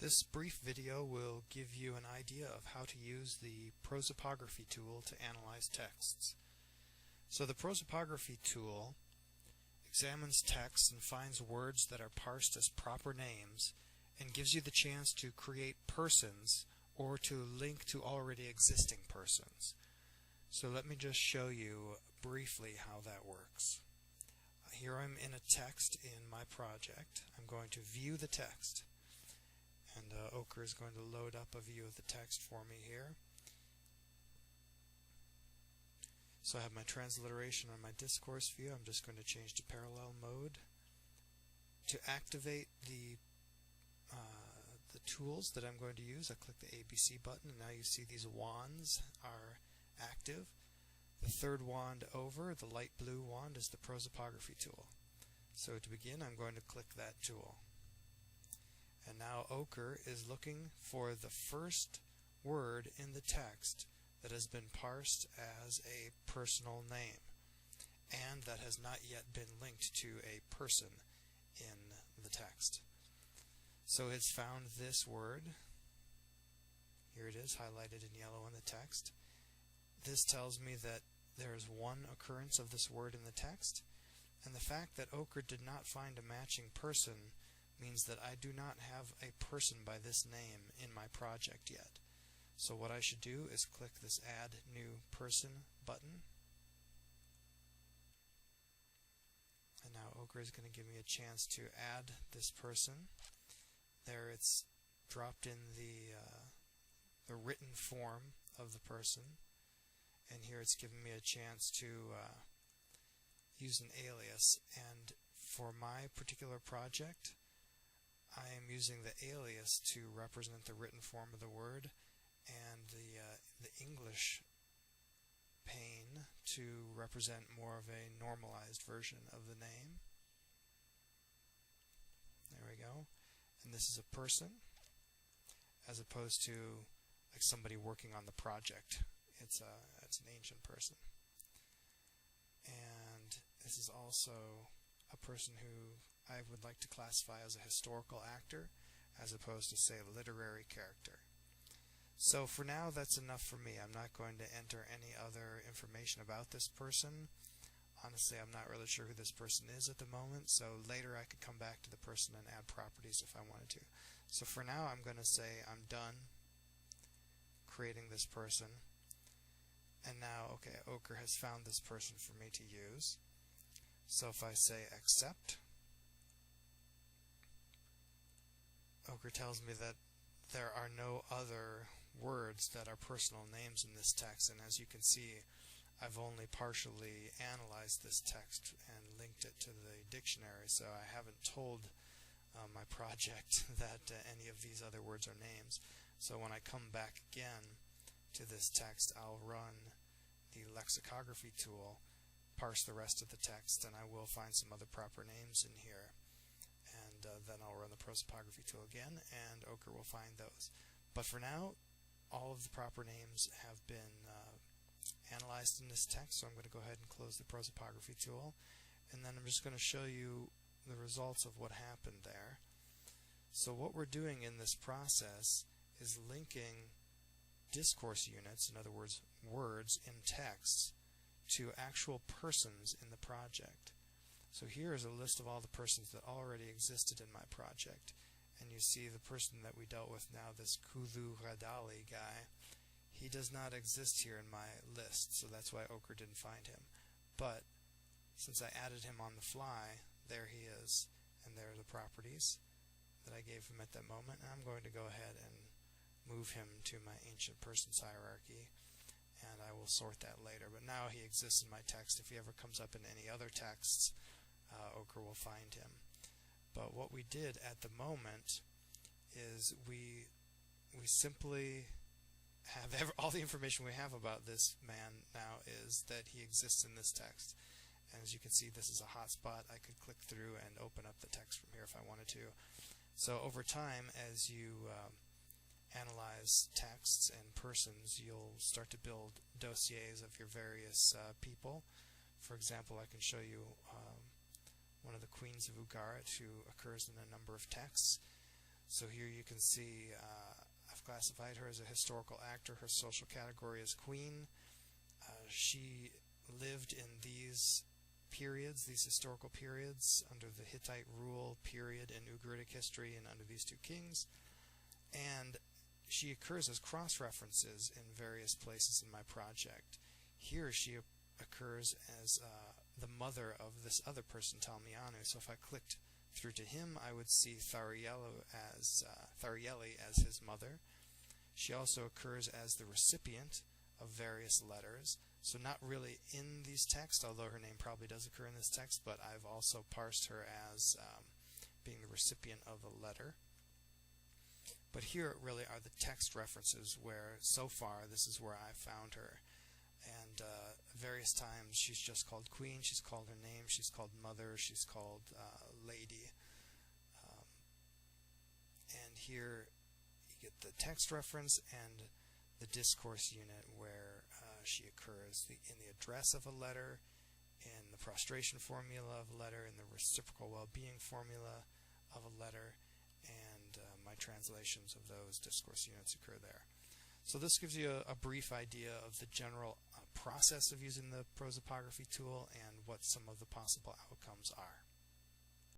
This brief video will give you an idea of how to use the prosopography tool to analyze texts. So the prosopography tool examines text and finds words that are parsed as proper names and gives you the chance to create persons or to link to already existing persons. So let me just show you briefly how that works. Here I'm in a text in my project. I'm going to view the text. And OCHRE is going to load up a view of the text for me here. So I have my transliteration on my discourse view. I'm just going to change to parallel mode. To activate the tools that I'm going to use, I click the ABC button, and now you see these wands are active. The third wand over, the light blue wand, is the prosopography tool. So to begin, I'm going to click that tool. And now OCHRE is looking for the first word in the text that has been parsed as a personal name and that has not yet been linked to a person in the text. So it's found this word. Here it is, highlighted in yellow in the text. This tells me that there is one occurrence of this word in the text, and the fact that OCHRE did not find a matching person means that I do not have a person by this name in my project yet. So what I should do is click this Add New Person button. And now OCHRE is going to give me a chance to add this person. There it's dropped in the written form of the person. And here it's giving me a chance to use an alias. And for my particular project, I am using the alias to represent the written form of the word and the English pane to represent more of a normalized version of the name. There we go. And this is a person as opposed to like somebody working on the project. It's an ancient person. And this is also a person who I would like to classify as a historical actor as opposed to, say, a literary character. So for now, that's enough for me. I'm not going to enter any other information about this person. Honestly, I'm not really sure who this person is at the moment, so later I could come back to the person and add properties if I wanted to. So for now, I'm going to say I'm done creating this person. And now, okay, OCHRE has found this person for me to use. So if I say accept, OCHRE tells me that there are no other words that are personal names in this text, and as you can see, I've only partially analyzed this text and linked it to the dictionary, so I haven't told my project that any of these other words are names. So when I come back again to this text, I'll run the lexicography tool, parse the rest of the text, and I will find some other proper names in here. And then I'll run the prosopography tool again, and OCHRE will find those. But for now, all of the proper names have been analyzed in this text, so I'm going to go ahead and close the prosopography tool, and then I'm just going to show you the results of what happened there. So what we're doing in this process is linking discourse units, in other words, words in text, to actual persons in the project. So here is a list of all the persons that already existed in my project. And you see the person that we dealt with now, this Kulu Radali guy, he does not exist here in my list, so that's why OCHRE didn't find him. But since I added him on the fly, there he is, and there are the properties that I gave him at that moment. And I'm going to go ahead and move him to my ancient persons hierarchy, and I will sort that later. But now he exists in my text. If he ever comes up in any other texts, OCHRE will find him. But what we did at the moment is we simply have all the information we have about this man now is that he exists in this text. And as you can see, this is a hotspot. I could click through and open up the text from here if I wanted to. So over time, as you analyze texts and persons, you'll start to build dossiers of your various people. For example, I can show you one of the queens of Ugarit who occurs in a number of texts. So here you can see I've classified her as a historical actor. Her social category is queen. She lived in these periods, these historical periods, under the Hittite rule period in Ugaritic history and under these two kings. And she occurs as cross-references in various places in my project. Here she occurs as the mother of this other person, Talmianu. So if I clicked through to him, I would see Tharieli as his mother. She also occurs as the recipient of various letters. So not really in these texts, although her name probably does occur in this text, but I've also parsed her as being the recipient of a letter. But here really are the text references where, so far, this is where I found her. And various times she's just called queen, she's called her name, she's called mother, she's called lady. And here you get the text reference and the discourse unit where she occurs in the address of a letter, in the prostration formula of a letter, in the reciprocal well-being formula of a letter, and my translations of those discourse units occur there. So this gives you a brief idea of the general process of using the prosopography tool and what some of the possible outcomes are.